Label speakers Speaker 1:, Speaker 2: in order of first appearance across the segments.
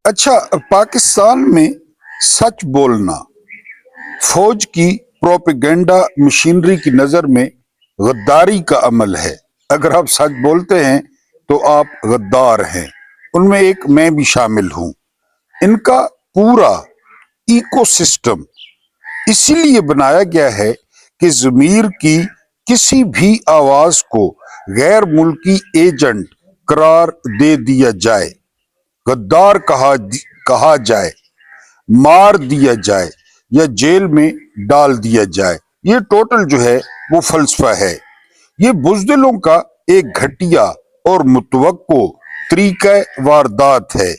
Speaker 1: اچھا، پاکستان میں سچ بولنا فوج کی پروپیگنڈا مشینری کی نظر میں غداری کا عمل ہے۔ اگر آپ سچ بولتے ہیں تو آپ غدار ہیں، ان میں ایک میں بھی شامل ہوں۔ ان کا پورا ایکو سسٹم اسی لیے بنایا گیا ہے کہ ضمیر کی کسی بھی آواز کو غیر ملکی ایجنٹ قرار دے دیا جائے، غدار کہا جائے، مار دیا جائے یا جیل میں ڈال دیا جائے۔ یہ ٹوٹل جو ہے وہ فلسفہ ہے۔ یہ بزدلوں کا ایک گھٹیا اور متوقع طریقہ واردات ہے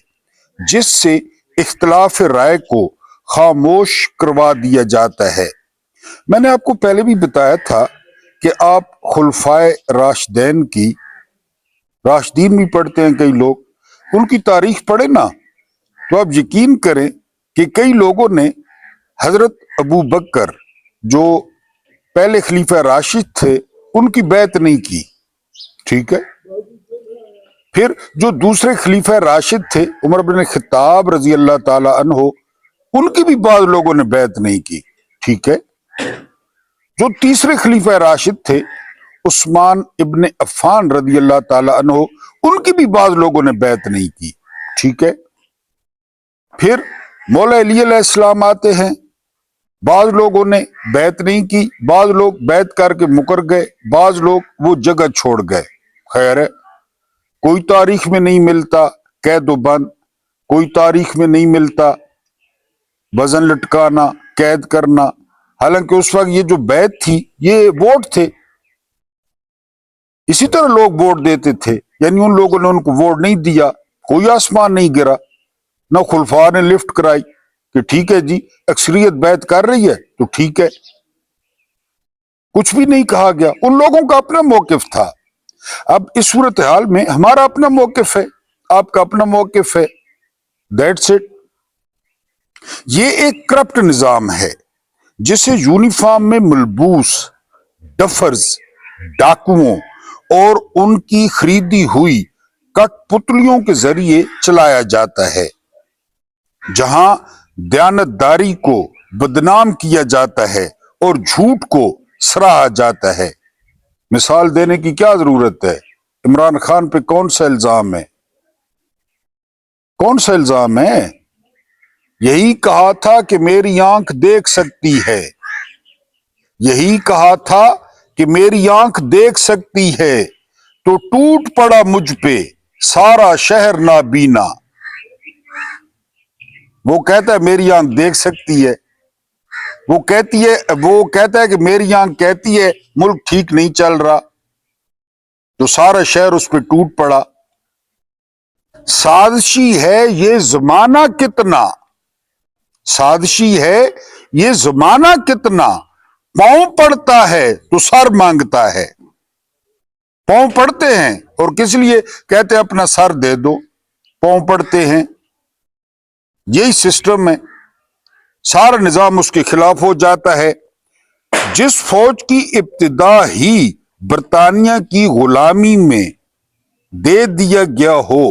Speaker 1: جس سے اختلاف رائے کو خاموش کروا دیا جاتا ہے۔ میں نے آپ کو پہلے بھی بتایا تھا کہ آپ خلفائے راشدین بھی پڑھتے ہیں کئی لوگ، ان کی تاریخ پڑھیں نا تو آپ یقین کریں کہ کئی لوگوں نے حضرت ابو بکر جو پہلے خلیفہ راشد تھے ان کی بیعت نہیں کی، ٹھیک ہے۔ پھر جو دوسرے خلیفہ راشد تھے عمر بن خطاب رضی اللہ تعالی عنہ، ان کی بھی بعض لوگوں نے بیعت نہیں کی، ٹھیک ہے۔ جو تیسرے خلیفہ راشد تھے عثمان ابن عفان رضی اللہ تعالی عنہ، ان کی بھی بعض لوگوں نے بیعت نہیں کی، ٹھیک ہے۔ پھر مولا علی علیہ السلام آتے ہیں، بعض لوگوں نے بیعت نہیں کی، بعض لوگ بیعت کر کے مکر گئے، بعض لوگ وہ جگہ چھوڑ گئے۔ خیر ہے، کوئی تاریخ میں نہیں ملتا قید و بند، کوئی تاریخ میں نہیں ملتا وزن لٹکانا، قید کرنا، حالانکہ اس وقت یہ جو بیعت تھی یہ ووٹ تھے، اسی طرح لوگ ووٹ دیتے تھے، یعنی ان لوگوں نے ان کو ووٹ نہیں دیا، کوئی آسمان نہیں گرا، نہ خلفاء نے لفٹ کرائی کہ ٹھیک ہے جی اکثریت بیعت کر رہی ہے تو ٹھیک ہے، کچھ بھی نہیں کہا گیا۔ ان لوگوں کا اپنا موقف تھا۔ اب اس صورتحال میں ہمارا اپنا موقف ہے، آپ کا اپنا موقف ہے، دیٹس اٹ۔ یہ ایک کرپٹ نظام ہے جسے یونیفارم میں ملبوس ڈفرز، ڈاکوؤں اور ان کی خریدی ہوئی کٹ پتلیوں کے ذریعے چلایا جاتا ہے، جہاں دیانتداری کو بدنام کیا جاتا ہے اور جھوٹ کو سراہا جاتا ہے۔ مثال دینے کی کیا ضرورت ہے؟ عمران خان پہ کون سا الزام ہے؟ کون سا الزام ہے؟ یہی کہا تھا کہ میری آنکھ دیکھ سکتی ہے، یہی کہا تھا کہ میری آنکھ دیکھ سکتی ہے، تو ٹوٹ پڑا مجھ پہ سارا شہر نابینا۔ وہ کہتا ہے میری آنکھ دیکھ سکتی ہے، وہ کہتا ہے کہ میری آنکھ کہتی ہے ملک ٹھیک نہیں چل رہا، تو سارا شہر اس پہ ٹوٹ پڑا۔ سازشی ہے یہ زمانہ کتنا، سازشی ہے یہ زمانہ کتنا، پاؤں پڑتا ہے تو سر مانگتا ہے۔ پاؤں پڑتے ہیں اور کس لیے کہتے ہیں اپنا سر دے دو، پاؤں پڑتے ہیں، یہی سسٹم ہے، سارا نظام اس کے خلاف ہو جاتا ہے۔ جس فوج کی ابتدا ہی برطانیہ کی غلامی میں دے دیا گیا ہو،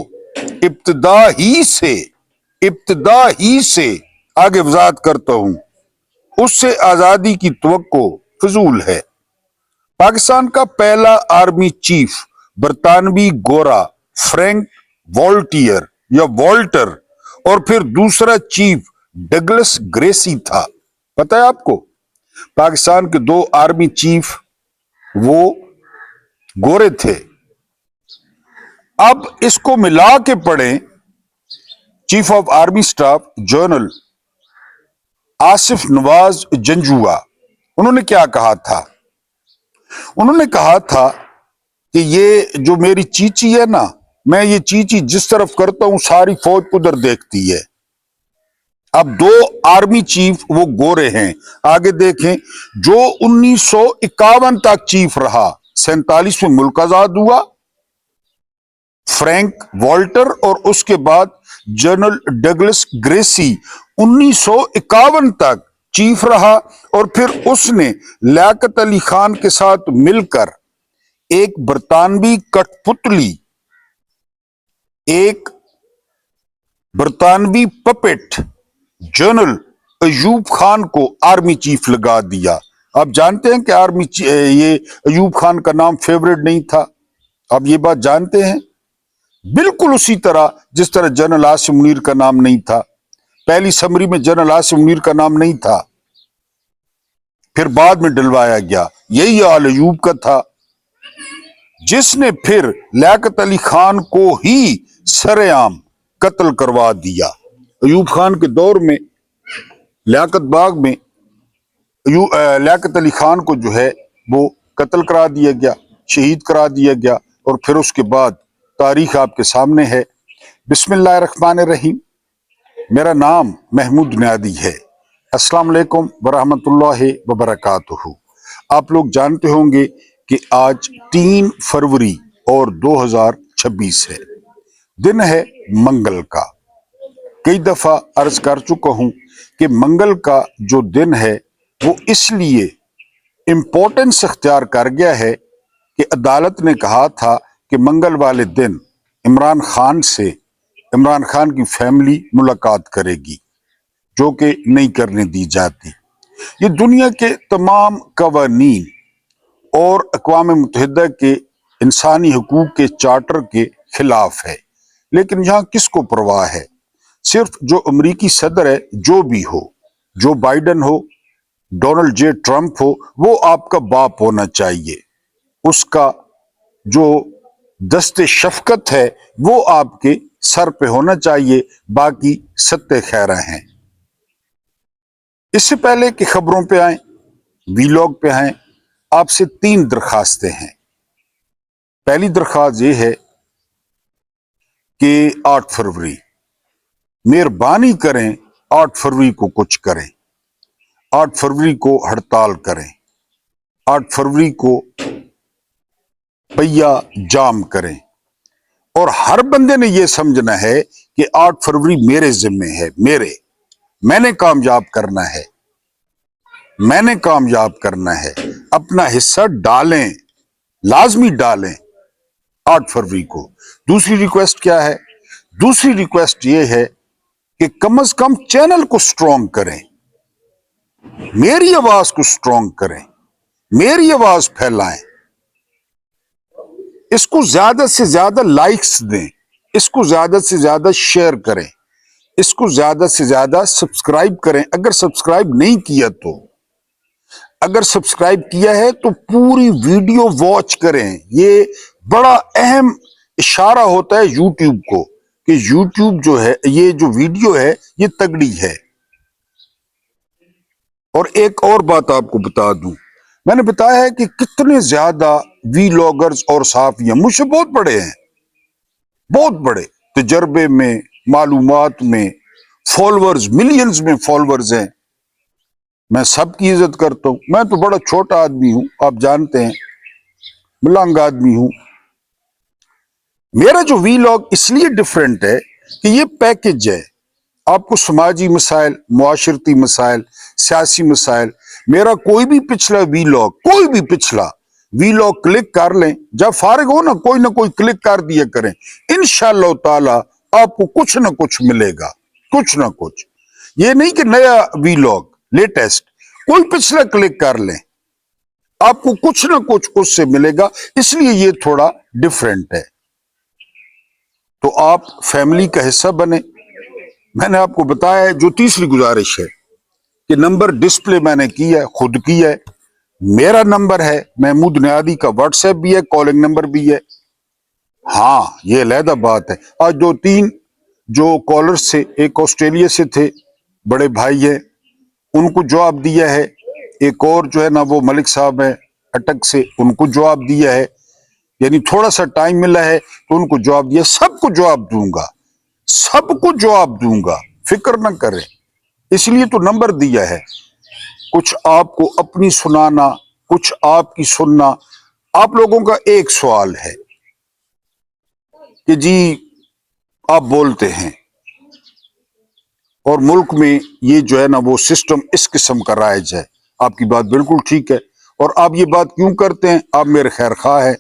Speaker 1: ابتدا ہی سے آگے وضاحت کرتا ہوں، اس سے آزادی کی توقع فضول ہے۔ پاکستان کا پہلا آرمی چیف برطانوی گورا فرینک والٹیر یا والٹر، اور پھر دوسرا چیف ڈگلس گریسی تھا۔ پتہ ہے آپ کو پاکستان کے دو آرمی چیف وہ گورے تھے۔ اب اس کو ملا کے پڑھیں، chief of army staff general Asif Nawaz Janjua, انہوں نے کیا کہا تھا؟ انہوں نے کہا تھا کہ یہ جو میری چیچی ہے نا، میں یہ چیچی جس طرف کرتا ہوں ساری فوج ادھر دیکھتی ہے۔ اب دو آرمی چیف وہ گورے ہیں، آگے دیکھیں، جو 1951 تک چیف رہا، 47 میں ملک آزاد ہوا، فرینک والٹر، اور اس کے بعد جنرل ڈگلس گریسی 1951 تک چیف رہا، اور پھر اس نے لیاقت علی خان کے ساتھ مل کر ایک برطانوی کٹ پتلی، ایک برطانوی پپٹ جنرل ایوب خان کو آرمی چیف لگا دیا۔ آپ جانتے ہیں کہ یہ ایوب خان کا نام فیوریٹ نہیں تھا، آپ یہ بات جانتے ہیں؟ بالکل اسی طرح جس طرح جنرل عاصم منیر کا نام نہیں تھا، پہلی سمری میں جنرل عاصم منیر کا نام نہیں تھا، پھر بعد میں ڈلوایا گیا۔ یہی حال ایوب کا تھا، جس نے پھر لیاقت علی خان کو ہی سر عام قتل کروا دیا۔ ایوب خان کے دور میں لیاقت باغ میں لیاقت علی خان کو جو ہے وہ قتل کرا دیا گیا، شہید کرا دیا گیا، اور پھر اس کے بعد تاریخ آپ کے سامنے ہے۔ بسم اللہ الرحمن الرحیم، میرا نام محمود نیادی ہے۔ السلام علیکم ورحمۃ اللہ وبرکاتہ۔ آپ لوگ جانتے ہوں گے کہ آج 3 فروری اور 2026 ہے، دن ہے منگل کا۔ کئی دفعہ عرض کر چکا ہوں کہ منگل کا جو دن ہے وہ اس لیے امپورٹنس اختیار کر گیا ہے کہ عدالت نے کہا تھا کہ منگل والے دن عمران خان کی فیملی ملاقات کرے گی، جو کہ نہیں کرنے دی جاتی۔ یہ دنیا کے تمام قوانین اور اقوام متحدہ کے انسانی حقوق کے چارٹر کے خلاف ہے، لیکن یہاں کس کو پرواہ ہے؟ صرف جو امریکی صدر ہے، جو بھی ہو، جو بائیڈن ہو، ڈونلڈ جے ٹرمپ ہو، وہ آپ کا باپ ہونا چاہیے۔ اس کا جو دست شفقت ہے وہ آپ کے سر پہ ہونا چاہیے، باقی ستے خیرہ ہیں۔ اس سے پہلے کہ خبروں پہ آئیں، ویلاگ پہ آئیں، آپ سے 3 درخواستیں ہیں۔ پہلی درخواست یہ ہے کہ 8 فروری مہربانی کریں، 8 فروری کو کچھ کریں، 8 فروری کو ہڑتال کریں، 8 فروری کو پہیا جام کریں، اور ہر بندے نے یہ سمجھنا ہے کہ 8 فروری میرے ذمے ہے، میں نے کامیاب کرنا ہے، میں نے کامیاب کرنا ہے۔ اپنا حصہ ڈالیں، لازمی ڈالیں 8 فروری کو۔ دوسری ریکویسٹ کیا ہے؟ دوسری ریکویسٹ یہ ہے کہ کم از کم چینل کو سٹرونگ کریں، میری آواز کو سٹرونگ کریں، میری آواز پھیلائیں، اس کو زیادہ سے زیادہ لائکس دیں، اس کو زیادہ سے زیادہ شیئر کریں، اس کو زیادہ سے زیادہ سبسکرائب کریں۔ اگر سبسکرائب نہیں کیا تو، اگر سبسکرائب کیا ہے تو پوری ویڈیو واچ کریں۔ یہ بڑا اہم اشارہ ہوتا ہے یوٹیوب کو کہ یوٹیوب جو ہے، یہ جو ویڈیو ہے یہ تگڑی ہے۔ اور ایک اور بات آپ کو بتا دوں، میں نے بتایا ہے کہ کتنے زیادہ ویلاگرز اور صحافیاں مجھ سے بہت بڑے ہیں، بہت بڑے تجربے میں، معلومات میں، فالورز ملینز میں فالورز ہیں۔ میں سب کی عزت کرتا ہوں، میں تو بڑا چھوٹا آدمی ہوں، آپ جانتے ہیں، ملنگ آدمی ہوں۔ میرا جو ویلاگ اس لیے ڈیفرنٹ ہے کہ یہ پیکج ہے، آپ کو سماجی مسائل، معاشرتی مسائل، سیاسی مسائل، میرا کوئی بھی پچھلا ویلاگ، کوئی بھی پچھلا ویلاگ کلک کر لیں، جب فارغ ہو نا کوئی نہ کوئی کلک کر دیا کریں، انشاءاللہ تعالی آپ کو کچھ نہ کچھ ملے گا، کچھ نہ کچھ۔ یہ نہیں کہ نیا ویلاگ لیٹسٹ، کوئی پچھلا کلک کر لیں، آپ کو کچھ نہ کچھ اس سے ملے گا، اس لیے یہ تھوڑا ڈیفرنٹ ہے۔ تو آپ فیملی کا حصہ بنے۔ میں نے آپ کو بتایا ہے، جو تیسری گزارش ہے کہ نمبر ڈسپلے میں نے کی ہے، خود کی ہے، میرا نمبر ہے، محمود نیادی کا واٹس ایپ بھی ہے، کالنگ نمبر بھی ہے۔ ہاں یہ علیحدہ بات ہے، آج 2-3 جو کالرز سے، ایک آسٹریلیا سے تھے، بڑے بھائی ہیں، ان کو جواب دیا ہے، ایک اور جو ہے نا وہ ملک صاحب ہیں اٹک سے، ان کو جواب دیا ہے، یعنی تھوڑا سا ٹائم ملا ہے تو ان کو جواب دیا، سب کو جواب دوں گا، سب کو جواب دوں گا، فکر نہ کریں، اس لیے تو نمبر دیا ہے۔ کچھ آپ کو اپنی سنانا، کچھ آپ کی سننا۔ آپ لوگوں کا ایک سوال ہے کہ جی آپ بولتے ہیں اور ملک میں یہ جو ہے نا وہ سسٹم اس قسم کا رائج ہے، آپ کی بات بالکل ٹھیک ہے، اور آپ یہ بات کیوں کرتے ہیں؟ آپ میرے خیر خواہ ہیں،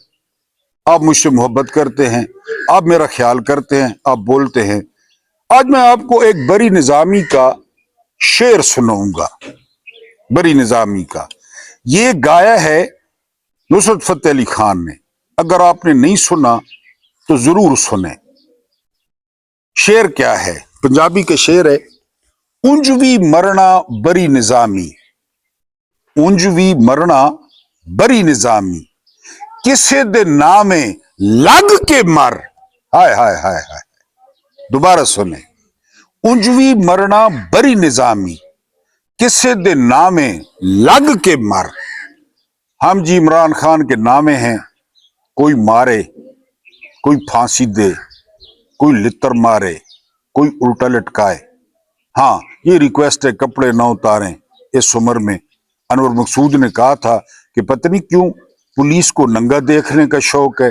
Speaker 1: آپ مجھ سے محبت کرتے ہیں، آپ میرا خیال کرتے ہیں، آپ بولتے ہیں۔ آج میں آپ کو ایک بری نظامی کا شعر سناؤں گا، بری نظامی کا۔ یہ گایا ہے نصرت فتح علی خان نے، اگر آپ نے نہیں سنا تو ضرور سنیں۔ شعر کیا ہے؟ پنجابی کا شعر ہے: اونجوی مرنا بری نظامی، اونجوی مرنا بری نظامی، کسے دے نامے لگ کے مر۔ ہائے ہائے ہائے ہائے، دوبارہ سنیں۔ اونجوی مرنا بری نظامی، کسے دے نامے لگ کے مر۔ ہم جی عمران خان کے نامے ہیں، کوئی مارے، کوئی پھانسی دے، کوئی لتر مارے، کوئی الٹا لٹکائے۔ ہاں، یہ ریکویسٹ ہے، کپڑے نہ اتاریں اس عمر میں۔ انور مقصود نے کہا تھا کہ پتہ نہیں کیوں پولیس کو ننگا دیکھنے کا شوق ہے۔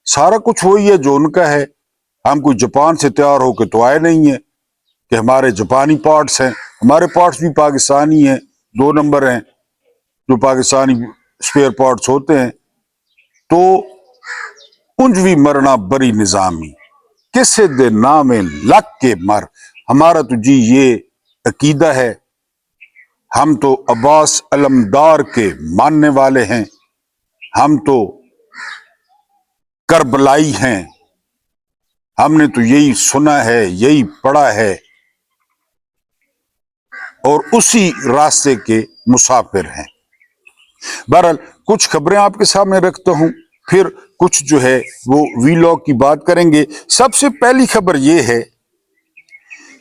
Speaker 1: سارا کچھ وہی ہے جو ان کا ہے۔ ہم کوئی جاپان سے تیار ہو کے تو آئے نہیں ہیں کہ ہمارے جاپانی پارٹس ہیں، ہمارے پارٹس بھی پاکستانی ہیں، 2 نمبر ہیں جو پاکستانی اسپیئر پارٹس ہوتے ہیں۔ تو اونجوی مرنا بری نظامی، کسے دے نامے لگ کے مر۔ ہمارا تو جی یہ عقیدہ ہے، ہم تو عباس علمدار کے ماننے والے ہیں، ہم تو کربلائی ہیں، ہم نے تو یہی سنا ہے، یہی پڑھا ہے، اور اسی راستے کے مسافر ہیں۔ بہرحال کچھ خبریں آپ کے سامنے رکھتا ہوں، پھر کچھ جو ہے وہ وی لاگ کی بات کریں گے۔ سب سے پہلی خبر یہ ہے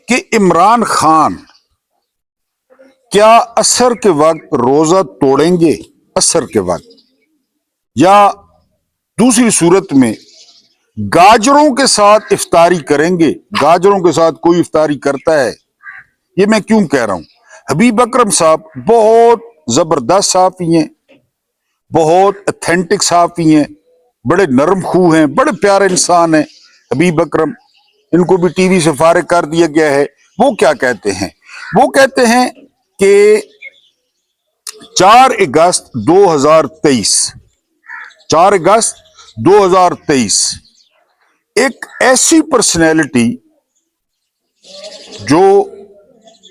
Speaker 1: کہ عمران خان کیا عصر کے وقت روزہ توڑیں گے؟ عصر کے وقت، یا دوسری صورت میں گاجروں کے ساتھ افطاری کریں گے؟ گاجروں کے ساتھ کوئی افطاری کرتا ہے؟ یہ میں کیوں کہہ رہا ہوں؟ حبیب اکرم صاحب بہت زبردست صحافی ہیں، بہت اتھینٹک صحافی ہیں، بڑے نرم خو ہیں، بڑے پیارے انسان ہیں حبیب اکرم۔ ان کو بھی ٹی وی سے فارغ کر دیا گیا ہے۔ وہ کیا کہتے ہیں؟ وہ کہتے ہیں کہ 4 اگست 2023، 4 اگست 2023 ایک ایسی پرسنالٹی جو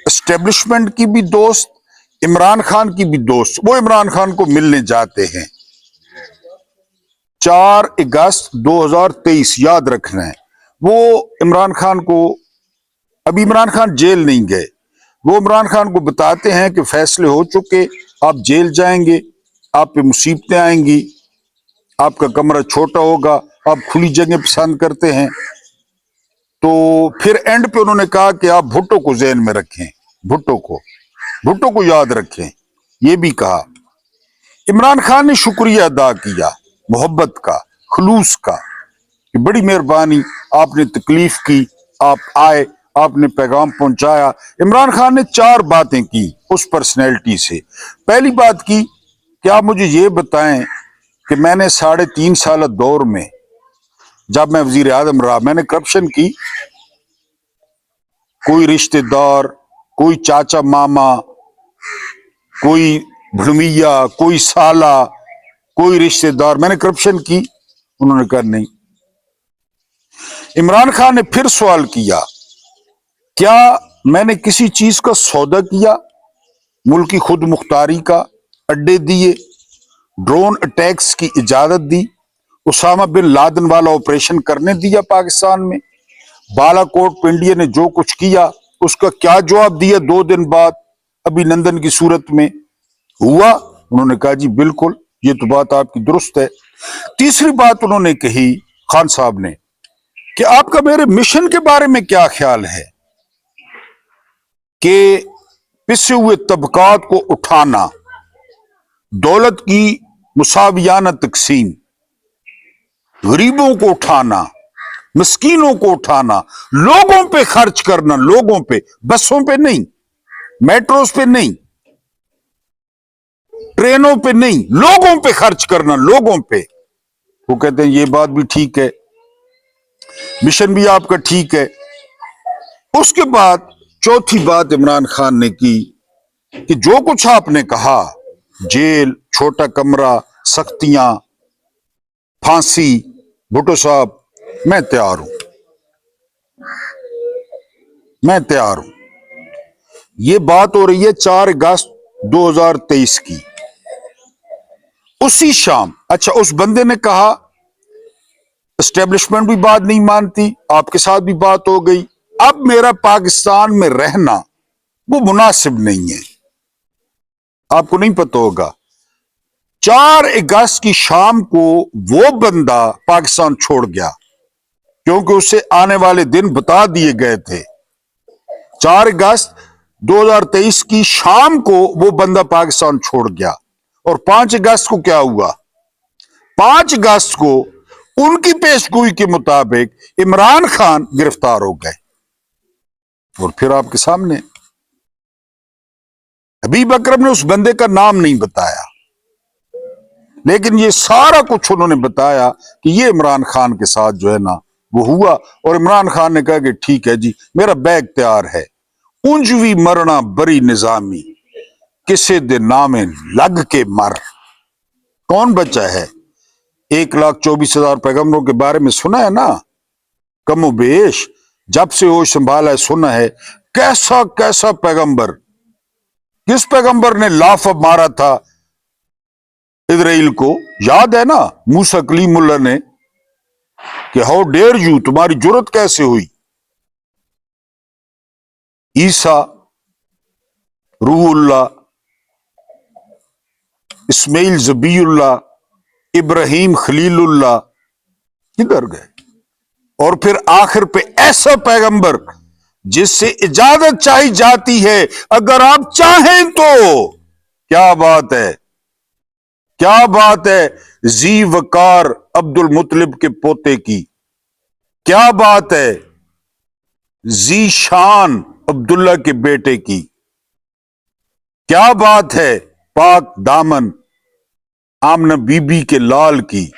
Speaker 1: اسٹیبلشمنٹ کی بھی دوست، عمران خان کی بھی دوست، وہ عمران خان کو ملنے جاتے ہیں۔ 4 اگست 2023 یاد رکھنا ہے۔ وہ عمران خان کو، ابھی عمران خان جیل نہیں گئے، وہ عمران خان کو بتاتے ہیں کہ فیصلے ہو چکے، آپ جیل جائیں گے، آپ پہ مصیبتیں آئیں گی، آپ کا کمرہ چھوٹا ہوگا، آپ کھلی جگہ پسند کرتے ہیں۔ تو پھر اینڈ پہ انہوں نے کہا کہ آپ بھٹو کو ذہن میں رکھیں، بھٹو کو یاد رکھیں۔ یہ بھی کہا۔ عمران خان نے شکریہ ادا کیا، محبت کا، خلوص کا، کہ بڑی مہربانی، آپ نے تکلیف کی، آپ آئے، آپ نے پیغام پہنچایا۔ عمران خان نے 4 باتیں کی اس پرسنالٹی سے۔ پہلی بات کی کہ آپ مجھے یہ بتائیں کہ میں نے 3.5 سالہ دور میں، جب میں وزیر اعظم رہا، میں نے کرپشن کی؟ کوئی رشتہ دار، کوئی چاچا ماما، کوئی بھڑویا، کوئی سالہ، کوئی رشتہ دار، میں نے کرپشن کی؟ انہوں نے کہا نہیں۔ عمران خان نے پھر سوال کیا، کیا میں نے کسی چیز کا سودا کیا؟ ملکی خود مختاری کا، اڈے دیے، ڈرون اٹیکس کی اجازت دی، اسامہ بن لادن والا آپریشن کرنے دیا پاکستان میں؟ بالا کوٹ پنڈیا نے جو کچھ کیا اس کا کیا جواب دیا 2 دن بعد ابھی نندن کی صورت میں ہوا؟ انہوں نے کہا جی بالکل، یہ تو بات آپ کی درست ہے۔ تیسری بات انہوں نے کہی، خان صاحب نے، کہ آپ کا میرے مشن کے بارے میں کیا خیال ہے کہ پسے ہوئے طبقات کو اٹھانا، دولت کی مساویانہ تقسیم، غریبوں کو اٹھانا، مسکینوں کو اٹھانا، لوگوں پہ خرچ کرنا، لوگوں پہ، بسوں پہ نہیں، میٹروز پہ نہیں، ٹرینوں پہ نہیں، لوگوں پہ خرچ کرنا، لوگوں پہ۔ وہ کہتے ہیں یہ بات بھی ٹھیک ہے، مشن بھی آپ کا ٹھیک ہے۔ اس کے بعد چوتھی بات عمران خان نے کی کہ جو کچھ آپ نے کہا، جیل، چھوٹا کمرہ، سختیاں، پھانسی، بھٹو صاحب، میں تیار ہوں۔ میں تیار ہوں. یہ بات ہو رہی ہے 4 اگست 2023 کی. اسی شام اچھا اس بندے نے کہا اسٹیبلشمنٹ بھی بات نہیں مانتی، آپ کے ساتھ بھی بات ہو گئی، اب میرا پاکستان میں رہنا وہ مناسب نہیں ہے. آپ کو نہیں پتہ ہوگا 4 اگست کی شام کو وہ بندہ پاکستان چھوڑ گیا کیونکہ اسے آنے والے دن بتا دیے گئے تھے. 4 اگست 2023 کی شام کو وہ بندہ پاکستان چھوڑ گیا. اور 5 اگست کو کیا ہوا؟ 5 اگست کو ان کی پیشگوئی کے مطابق عمران خان گرفتار ہو گئے. اور پھر آپ کے سامنے حبیب اکرم نے اس بندے کا نام نہیں بتایا، لیکن یہ سارا کچھ انہوں نے بتایا کہ یہ عمران خان کے ساتھ جو ہے نا وہ ہوا. اور عمران خان نے کہا کہ ٹھیک ہے جی میرا بیگ تیار ہے. اونجوی مرنا بری نظامی کسے دے نامے لگ کے مر. کون بچہ ہے؟ 1,24,000 پیغمبروں کے بارے میں سنا ہے نا، کم و بیش جب سے ہوش سنبھالا ہے سنا ہے. کیسا کیسا پیغمبر، کس پیغمبر نے لاف مارا تھا اسرائیل کو؟ یاد ہے نا موسیٰ کلیم اللہ نے کہ ہاؤ ڈیئر یو، تمہاری جرت کیسے ہوئی. عیسیٰ، روح اللہ، اسماعیل ذبیح اللہ، ابراہیم خلیل اللہ کدھر گئے؟ اور پھر آخر پہ ایسا پیغمبر جس سے اجازت چاہی جاتی ہے اگر آپ چاہیں تو. کیا بات ہے، کیا بات ہے ذی وقار عبد المطلب کے پوتے کی، کیا بات ہے ذی شان عبداللہ کے بیٹے کی، کیا بات ہے پاک دامن آمنہ بی بی کے لال کی.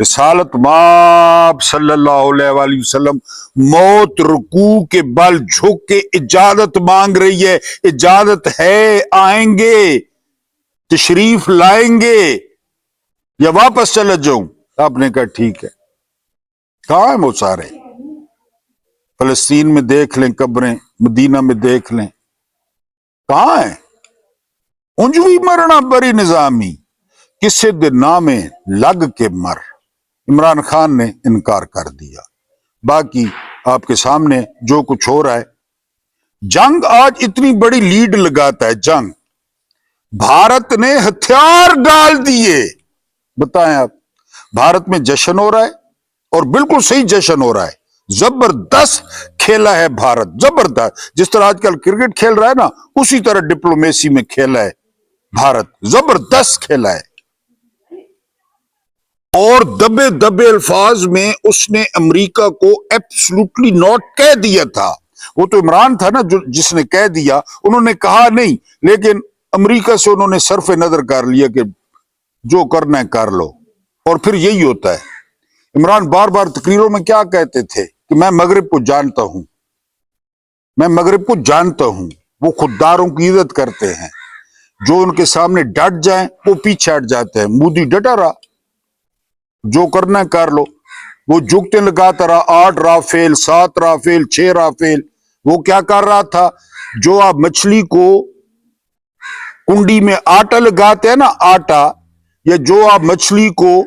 Speaker 1: رسالت مآب صلی اللہ علیہ وآلہ وسلم موت رکوع کے بل جھک کے اجازت مانگ رہی ہے. اجازت ہے، آئیں گے، تشریف لائیں گے یا واپس چلا جاؤں؟ آپ نے کہا ٹھیک ہے. کہاں ہیں وہ سارے؟ فلسطین میں دیکھ لیں قبریں، مدینہ میں دیکھ لیں، کہاں ہیں؟ انجوی مرنا بری نظامی کسے دے نامے لگ کے مر. عمران خان نے انکار کر دیا. باقی آپ کے سامنے جو کچھ ہو رہا ہے. جنگ آج اتنی بڑی لیڈ لگاتا ہے، جنگ بھارت نے ہتھیار ڈال دیے. بتائیں آپ، بھارت میں جشن ہو رہا ہے اور بالکل صحیح جشن ہو رہا ہے. زبردست کھیلا ہے بھارت، زبردست. جس طرح آج کل کرکٹ کھیل رہا ہے نا اسی طرح ڈپلومیسی میں کھیلا ہے بھارت، زبردست کھیلا ہے. اور دبے دبے الفاظ میں اس نے امریکہ کو ایبسلوٹلی نوٹ کہہ دیا تھا. وہ تو عمران تھا نا جس نے کہہ دیا، انہوں نے کہا نہیں، لیکن امریکہ سے انہوں نے صرف نظر کر لیا کہ جو کرنا ہے کر لو. اور پھر یہی ہوتا ہے. عمران بار بار تقریروں میں کیا کہتے تھے کہ میں مغرب کو جانتا ہوں، میں مغرب کو جانتا ہوں. وہ خودداروں کی عزت کرتے ہیں، جو ان کے سامنے ڈٹ جائیں وہ پیچھے ہٹ جاتے ہیں. مودی ڈٹا رہا، جو کرنا ہے کر لو. وہ جگتے لگاتا رہا، 8 رافیل، 7 رافیل، 6 رافیل. وہ کیا کر رہا تھا؟ جو آپ مچھلی کو کنڈی میں آٹا لگاتے ہیں نا، آٹا، یا جو آپ مچھلی کو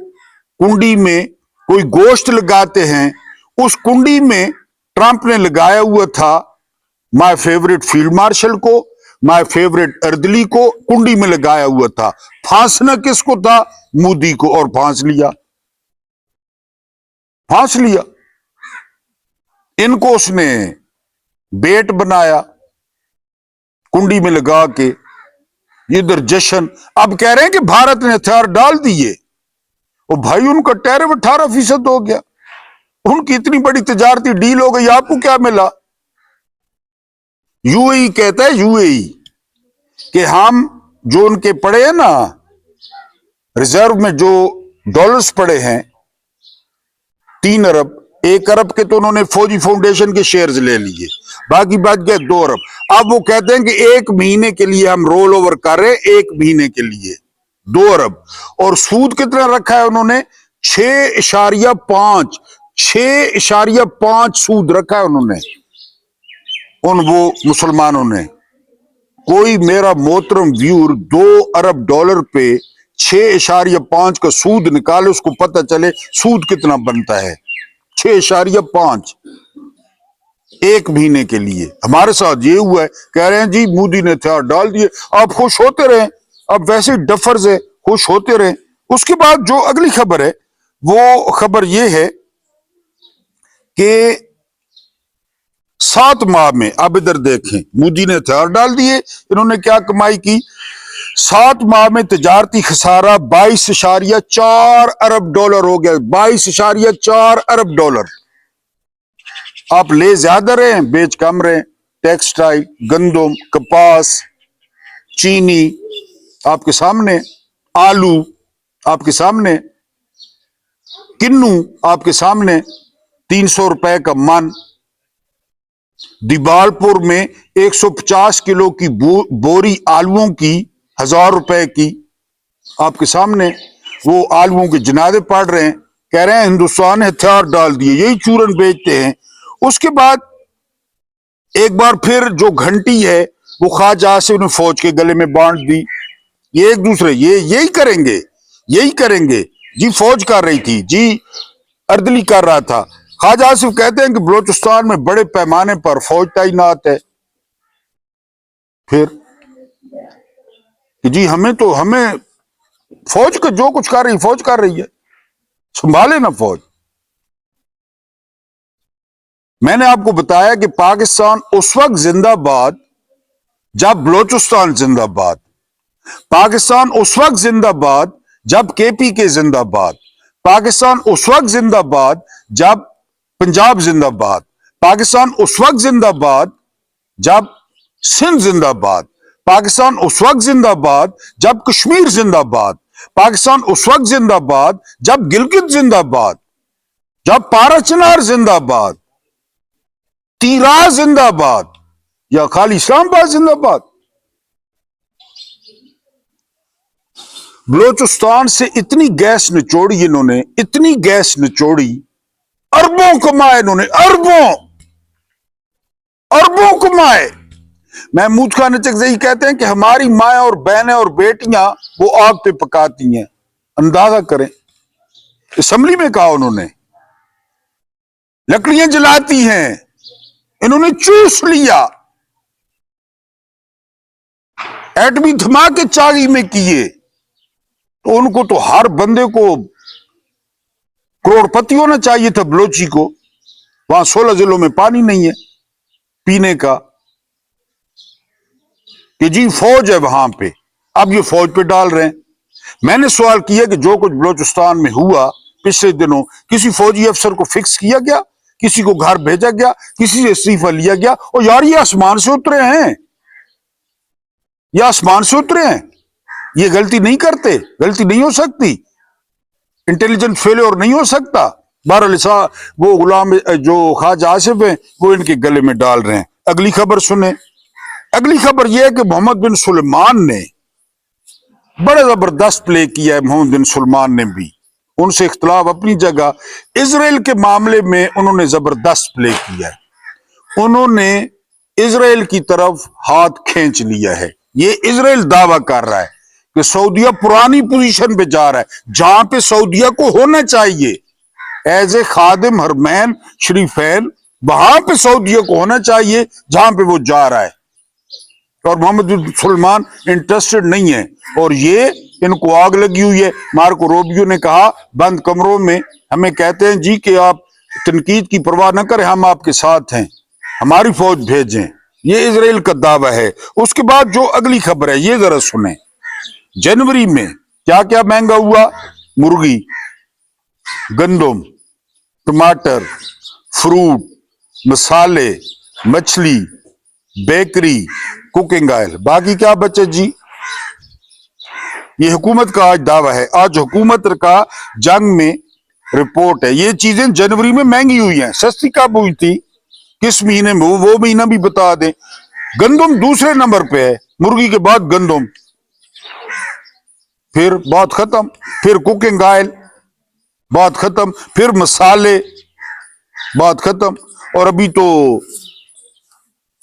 Speaker 1: کنڈی میں کوئی گوشت لگاتے ہیں، اس کنڈی میں ٹرمپ نے لگایا ہوا تھا مائی فیوریٹ فیلڈ مارشل کو، مائی فیوریٹ اردلی کو کنڈی میں لگایا ہوا تھا. پھانسنا کس کو تھا؟ مودی کو. اور پھانس لیا، پھانس لیا. ان کو اس نے بیٹ بنایا کنڈی میں لگا کے. ادھر جشن. اب کہہ رہے ہیں کہ بھارت نے ہتھیار ڈال دیے. اور بھائی ان کا ٹیرف 18% ہو گیا، ان کی اتنی بڑی تجارتی ڈیل ہو گئی. آپ کو کیا ملا؟ یو اے ای کہتا ہے، یو اے ای کہ ہم جو ان کے پڑے ہیں نا ریزرو میں جو ڈالرز پڑے ہیں 3 ارب، 1 ارب کے تو انہوں نے فوجی فاؤنڈیشن کے شیئرز لے لیے، باقی بچ گئے 2 ارب. اب وہ کہتے ہیں کہ 1 مہینے کے لیے ہم رول اوور کر رہے ہیں، 1 مہینے کے لیے 2 ارب. اور سود کتنا رکھا ہے انہوں نے؟ 6.5 سود رکھا ہے انہوں نے. وہ مسلمانوں نے. کوئی میرا محترم ویور $2 ارب پہ 6.5 کا سود نکالے، اس کو پتہ چلے سود کتنا بنتا ہے. 6.5 ایک مہینے کے لیے. ہمارے ساتھ یہ ہوا ہے، کہہ رہے ہیں جی مودی نے ہتھیار ڈال دیے. آپ خوش ہوتے رہیں، اب ویسے ڈفرز ہے، خوش ہوتے رہیں. اس کے بعد جو اگلی خبر ہے وہ خبر یہ ہے کہ 7 ماہ میں، اب ادھر دیکھیں، مودی نے ہتھیار ڈال دیے، انہوں نے کیا کمائی کی. 7 ماہ میں تجارتی خسارہ $22.4 ارب ہو گیا. $22.4 ارب. آپ لے زیادہ رہے ہیں، بیچ کم رہے ہیں. ٹیکسٹائل، گندم، کپاس، چینی آپ کے سامنے، آلو آپ کے سامنے، کنو آپ کے سامنے، $300 کا من. دیبالپور میں 150 کلو کی بوری آلووں کی $1000 کی آپ کے سامنے. وہ آلووں کے جنازے پڑ رہے ہیں، کہہ رہے ہیں ہندوستان نے ہتھیار ڈال دیے، یہی چورن بیچتے ہیں. اس کے بعد ایک بار پھر جو گھنٹی ہے وہ خواجہ آصف نے فوج کے گلے میں بانٹ دی. یہ ایک دوسرے یہی کریں گے، یہی کریں گے. جی فوج کر رہی تھی، جی اردلی کر رہا تھا. خواجہ آصف کہتے ہیں کہ بلوچستان میں بڑے پیمانے پر فوج تعینات ہے. پھر کہ جی ہمیں فوج کا جو کچھ کر رہی فوج کر رہی ہے، سنبھالے نا فوج. میں نے آپ کو بتایا کہ پاکستان اس وقت زندہ باد جب بلوچستان زندہ باد. پاکستان اس وقت زندہ باد جب کے پی کے زندہ باد. پاکستان اس وقت زندہ باد جب پنجاب زندہ باد. پاکستان اس وقت زندہ باد جب سندھ زندہ باد. پاکستان اس وقت زندہ باد جب کشمیر زندہ باد. پاکستان اس وقت زندہ باد جب گلگت زندہ باد، جب پارا چنار زندہ باد، تیرا زندہ باد، یا خالی اسلام آباد زندہ باد. بلوچستان سے اتنی گیس نچوڑی انہوں نے، اتنی گیس نچوڑی، اربوں کمائے انہوں نے، اربوں کمائے. محمود خان چکزئی کہتے ہیں کہ ہماری مائیں اور بہنیں اور بیٹیاں وہ آگ پہ پکاتی ہیں. اندازہ کریں، اسمبلی میں کہا انہوں نے، لکڑیاں جلاتی ہیں. انہوں نے چوس لیا، ایٹمی دھماکے چاغی میں کیے. تو ان کو تو ہر بندے کو کروڑ پتی ہونا چاہیے تھا. بلوچی کو وہاں 16 ضلعوں میں پانی نہیں ہے پینے کا، کہ جی فوج ہے وہاں پہ. اب یہ فوج پہ ڈال رہے ہیں. میں نے سوال کیا کہ جو کچھ بلوچستان میں ہوا پچھلے دنوں، کسی فوجی افسر کو فکس کیا گیا؟ کسی کو گھر بھیجا گیا؟ کسی سے استعفیٰ لیا گیا؟ اور یار یہ آسمان سے اترے ہیں، یہ آسمان سے اترے ہیں، یہ غلطی نہیں کرتے، غلطی نہیں ہو سکتی، انٹیلیجنٹ فیلور نہیں ہو سکتا. بہرحال وہ غلام جو خواجہ آصف ہیں وہ ان کے گلے میں ڈال رہے ہیں. اگلی خبر سنیں. اگلی خبر یہ ہے کہ محمد بن سلمان نے بڑا زبردست پلے کیا ہے. محمد بن سلمان نے بھی، ان سے اختلاف اپنی جگہ، اسرائیل کے معاملے میں انہوں نے زبردست پلے کیا ہے. انہوں نے اسرائیل کی طرف ہاتھ کھینچ لیا ہے. یہ اسرائیل دعویٰ کر رہا ہے کہ سعودیہ پرانی پوزیشن پہ جا رہا ہے، جہاں پہ سعودیہ کو ہونا چاہیے ایز اے خادم حرمین شریفین، وہاں پہ سعودیہ کو ہونا چاہیے جہاں پہ وہ جا رہا ہے. اور محمد بن سلمان انٹرسٹڈ نہیں ہے، اور یہ ان کو آگ لگی ہوئی ہے. مارکو روبیو نے کہا بند کمروں میں ہمیں کہتے ہیں جی کہ آپ تنقید کی پرواہ نہ کریں، ہم آپ کے ساتھ ہیں، ہماری فوج بھیجیں. یہ اسرائیل کا دعویٰ ہے. اس کے بعد جو اگلی خبر ہے یہ ذرا سنیں. جنوری میں کیا کیا مہنگا ہوا؟ مرغی، گندم، ٹماٹر، فروٹ، مسالے، مچھلی، بیکری، کوکنگ آئل. باقی کیا بچے جی؟ یہ حکومت کا آج دعویٰ ہے. آج حکومت کا جنگ میں رپورٹ ہے. یہ چیزیں جنوری میں مہنگی ہوئی ہیں. سستی کب ہوئی تھی؟ کس مہینے میں؟ وہ مہینہ بھی بتا دیں. گندم دوسرے نمبر پہ ہے، مرغی کے بعد گندم، پھر بات ختم، پھر کوکنگ آئل بات ختم، پھر مسالے بات ختم. اور ابھی تو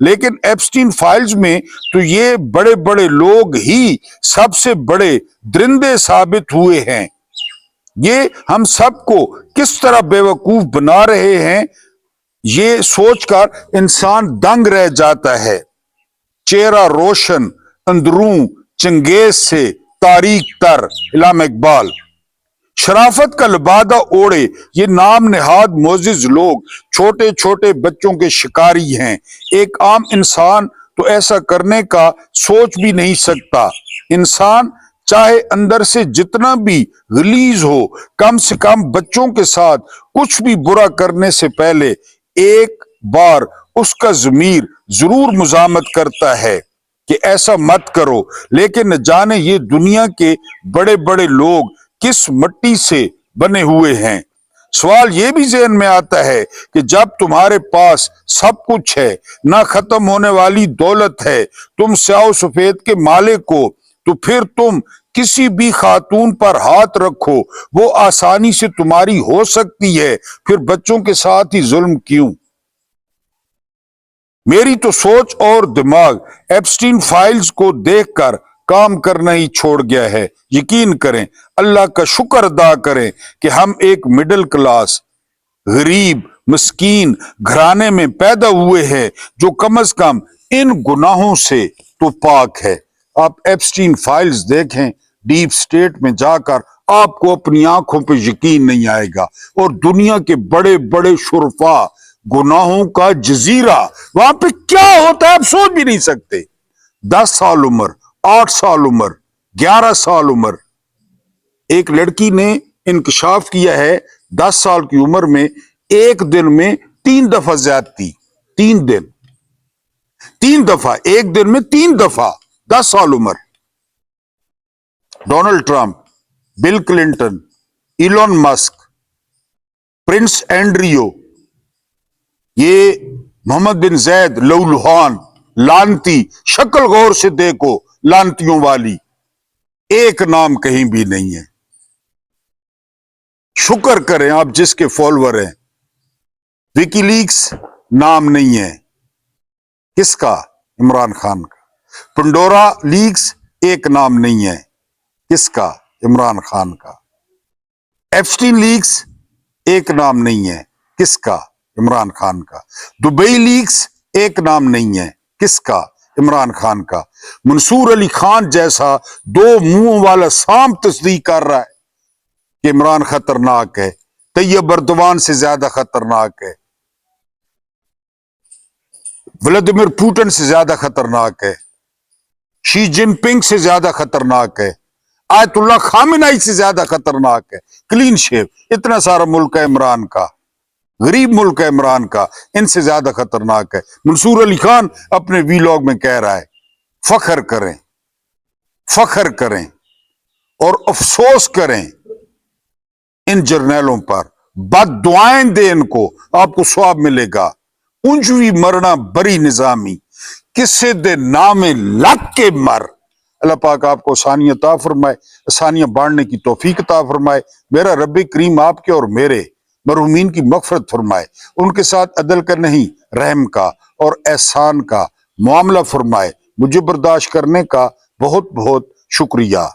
Speaker 1: لیکن ایپسٹین فائلز میں تو یہ بڑے بڑے لوگ ہی سب سے بڑے درندے ثابت ہوئے ہیں۔ یہ ہم سب کو کس طرح بیوقوف بنا رہے ہیں، یہ سوچ کر انسان دنگ رہ جاتا ہے۔ چہرہ روشن اندروں چنگیز سے تاریک تر، علامہ اقبال۔ شرافت کا لبادہ اوڑے یہ نام نہاد معزز لوگ چھوٹے چھوٹے بچوں کے شکاری ہیں۔ ایک عام انسان تو ایسا کرنے کا سوچ بھی نہیں سکتا۔ انسان چاہے اندر سے جتنا بھی غلیظ ہو، کم سے کم بچوں کے ساتھ کچھ بھی برا کرنے سے پہلے ایک بار اس کا ضمیر ضرور مزاحمت کرتا ہے کہ ایسا مت کرو۔ لیکن نہ جانے یہ دنیا کے بڑے بڑے لوگ کس مٹی سے بنے ہوئے ہیں۔ سوال یہ بھی ذہن میں آتا ہے کہ جب تمہارے پاس سب کچھ ہے، نہ ختم ہونے والی دولت ہے، تم سیاہ و سفید کے مالک ہو، تو پھر تم کسی بھی خاتون پر ہاتھ رکھو، وہ آسانی سے تمہاری ہو سکتی ہے، پھر بچوں کے ساتھ ہی ظلم کیوں؟ میری تو سوچ اور دماغ ایپسٹین فائلز کو دیکھ کر کام کرنا ہی چھوڑ گیا ہے۔ یقین کریں، اللہ کا شکر ادا کریں کہ ہم ایک مڈل کلاس غریب مسکین گھرانے میں پیدا ہوئے ہیں جو کم از کم ان گناہوں سے تو پاک ہے۔ آپ ایپسٹین فائلز دیکھیں، ڈیپ سٹیٹ میں جا کر آپ کو اپنی آنکھوں پہ یقین نہیں آئے گا، اور دنیا کے بڑے بڑے شرفا گناہوں کا جزیرہ، وہاں پہ کیا ہوتا ہے آپ سوچ بھی نہیں سکتے۔ 10 سال عمر، 8 سال عمر، 11 سال عمر۔ ایک لڑکی نے انکشاف کیا ہے 10 سال کی عمر میں ایک دن میں 3 دفعہ زیادتی، 3 دفعہ ایک دن میں 3 دفعہ، 10 سال عمر۔ Donald Trump, Bill Clinton, Elon Musk, Prince Andrew, یہ محمد بن زید لولوہان، لانتی، شکل غور سے دیکھو لانتیوں والی، ایک نام کہیں بھی نہیں ہے۔ شکر کریں آپ جس کے فالوور ہیں۔ وکی لیکس نام نہیں ہے، کس کا؟ عمران خان کا۔ پنڈورا لیکس ایک نام نہیں ہے، کس کا؟ عمران خان کا۔ ایپسٹین لیکس ایک نام نہیں ہے، کس کا؟ عمران خان کا۔ دبئی لیکس ایک نام نہیں ہے، کس کا؟ عمران خان کا۔ منصور علی خان جیسا 2 منہوں والا سانپ تصدیق کر رہا ہے کہ عمران خطرناک ہے، طیب اردوان سے زیادہ خطرناک ہے، ولادیمیر پوٹن سے زیادہ خطرناک ہے، شی جن پنگ سے زیادہ خطرناک ہے، آیت اللہ خامنائی سے زیادہ خطرناک ہے۔ کلین شیو، اتنا سارا ملک ہے عمران کا، غریب ملک ہے عمران کا، ان سے زیادہ خطرناک ہے۔ منصور علی خان اپنے ویلاگ میں کہہ رہا ہے، فخر کریں، فخر کریں اور افسوس کریں ان جرنیلوں پر، بد دعائیں دیں ان کو، آپ کو ثواب ملے گا۔ اونجوی مرنا بری نظامی، کسے دے نام لگ کے مر۔ اللہ پاک آپ کو آسانی عطا فرمائے، آسانیاں بانٹنے کی توفیق عطا فرمائے۔ میرا رب کریم آپ کے اور میرے مرحومین کی مغفرت فرمائے، ان کے ساتھ عدل کا نہیں رحم کا اور احسان کا معاملہ فرمائے۔ مجھے برداشت کرنے کا بہت بہت شکریہ۔